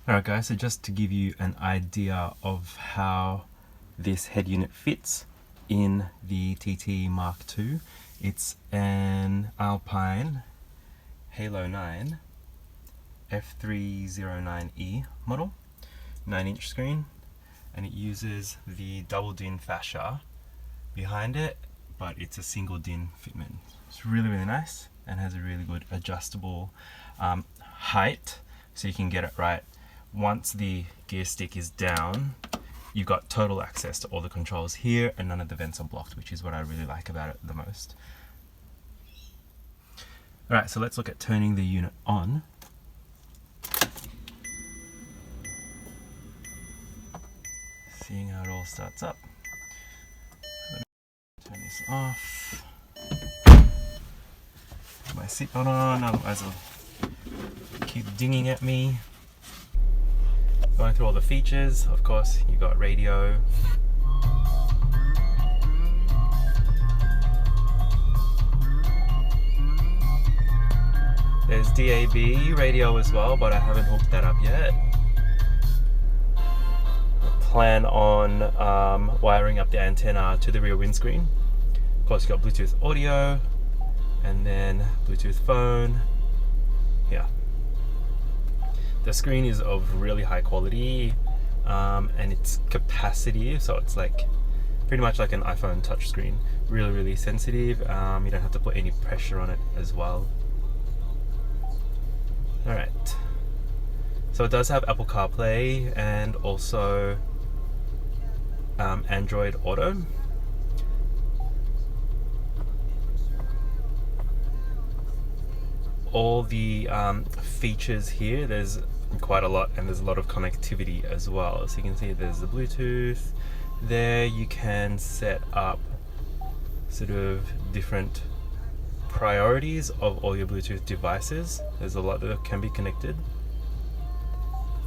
Alright guys, so just to give you an idea of how this head unit fits in the TT Mark II, it's an Alpine Halo9 F309e model, 9-inch screen, and it uses the double DIN fascia behind it, but it's a single DIN fitment. It's really nice and has a really good adjustable height, so you can get it right. Once the gear stick is down, you've got total access to all the controls here and none of the vents are blocked, which is what I really like about it the most. Alright, so let's look at turning the unit on. Seeing how it all starts up. Let me turn this off. Put my seatbelt on, otherwise it'll keep dinging at me. Going through all the features, of course, you got radio. There's DAB radio as well, but I haven't hooked that up yet. I plan on wiring up the antenna to the rear windscreen. Of course, you got Bluetooth audio, and then Bluetooth phone. Yeah. The screen is of really high quality, and its capacitive, so it's like pretty much like an iPhone touchscreen. Really sensitive. You don't have to put any pressure on it as well. Alright, so it does have Apple Carplay and also Android Auto. All the features here, there's quite a lot, and there's a lot of connectivity as well. So you can see there's the Bluetooth there. You can set up sort of different priorities of all your Bluetooth devices. There's a lot that can be connected.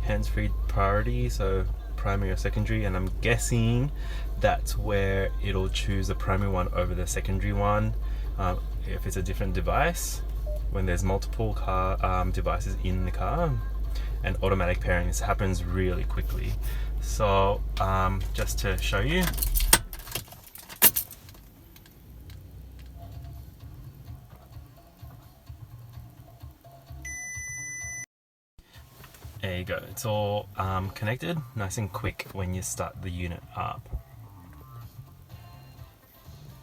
Hands-free priority, so primary or secondary, and I'm guessing that's where it'll choose the primary one over the secondary one if it's a different device, when there's multiple car devices in the car. And automatic pairing, this happens really quickly. So just to show you, there you go, it's all connected, nice and quick when you start the unit up.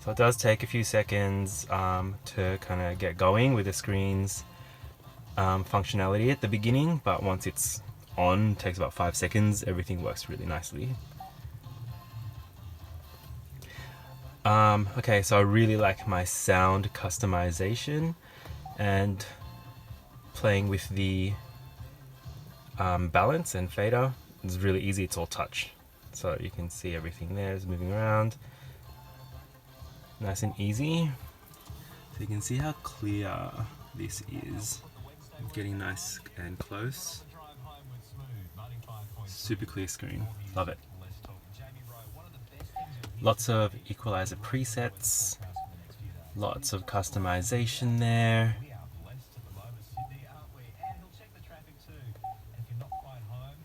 So it does take a few seconds to kind of get going with the screen's functionality at the beginning, but once it's on, it takes about 5 seconds, everything works really nicely. Okay, so I really like my sound customization and playing with the balance and fader. It's really easy, it's all touch, so you can see everything there is moving around nice and easy. So you can see how clear this is. It's getting nice and close. Super clear screen, love it. Lots of equalizer presets, lots of customization there.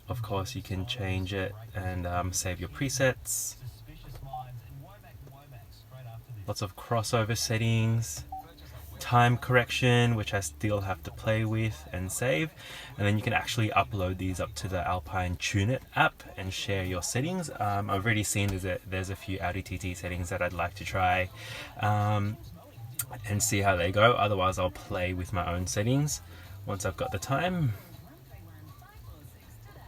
Of course, you can change it and save your presets. Lots of crossover settings, time correction, which I still have to play with and save. And then you can actually upload these up to the Alpine TuneIt app and share your settings. I've already seen there's a few Audi TT settings that I'd like to try and see how they go. Otherwise, I'll play with my own settings once I've got the time.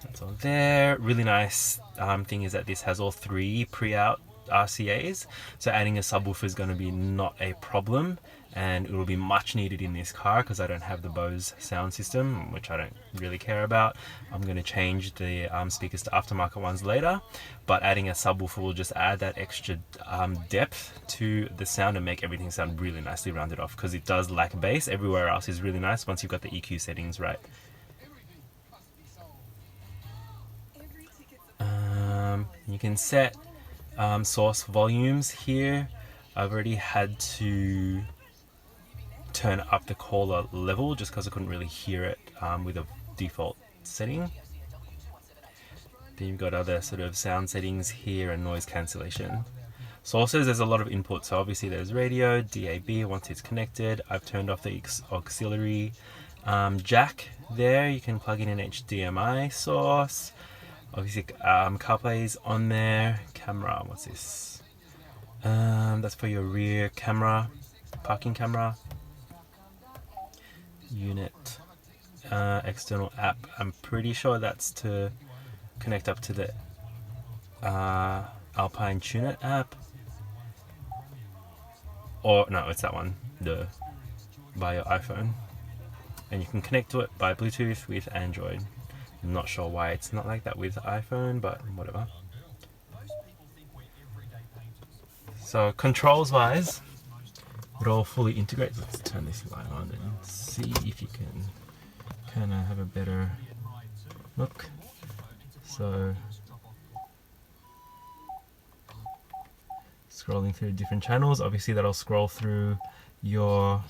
That's all there. Really nice thing is that this has all 3 pre-out RCAs, so adding a subwoofer is going to be not a problem, and it will be much needed in this car because I don't have the Bose sound system, which I don't really care about. I'm going to change the speakers to aftermarket ones later, but adding a subwoofer will just add that extra depth to the sound and make everything sound really nicely rounded off, because it does lack bass. Everywhere else is really nice once you've got the EQ settings right. You can set source volumes here. I've already had to turn up the caller level just because I couldn't really hear it with a default setting. Then you've got other sort of sound settings here and noise cancellation. Sources, there's a lot of input. So obviously there's radio, DAB once it's connected. I've turned off the auxiliary jack there. You can plug in an HDMI source. Obviously Carplay is on there. Camera, what's this? That's for your rear camera, parking camera. Unit, external app. I'm pretty sure that's to connect up to the Alpine Tuner app. Or no, it's that one, by your iPhone. And you can connect to it by Bluetooth with Android. I'm not sure why it's not like that with iPhone, but whatever. So controls wise, it all fully integrates. Let's turn this light on and see if you can kind of have a better look. So scrolling through different channels, obviously that'll scroll through your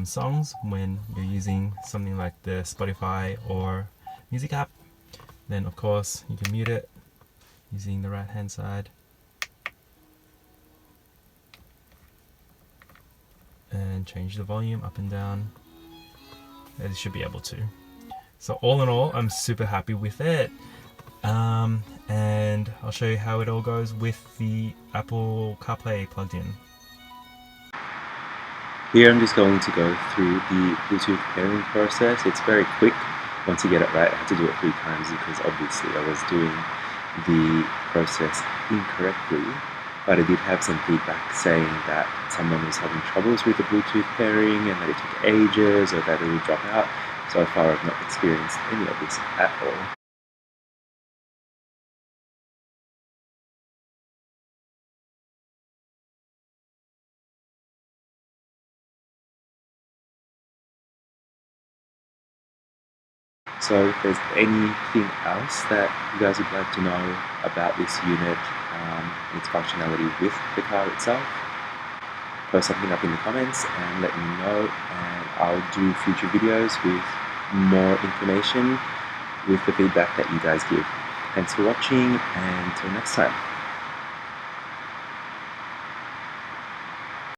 songs when you're using something like the Spotify or music app. Then of course you can mute it using the right hand side and change the volume up and down. It should be able to. So all in all, I'm super happy with it. And I'll show you how it all goes with the Apple CarPlay plugged in. Here I'm just going to go through the Bluetooth pairing process. It's very quick once you get it right. I had to do it 3 times because obviously I was doing the process incorrectly, but I did have some feedback saying that someone was having troubles with the Bluetooth pairing and that it took ages or that it would drop out. So far I've not experienced any of this at all. So if there's anything else that you guys would like to know about this unit, its functionality with the car itself, post something up in the comments and let me know, and I'll do future videos with more information with the feedback that you guys give. Thanks for watching, and until next time.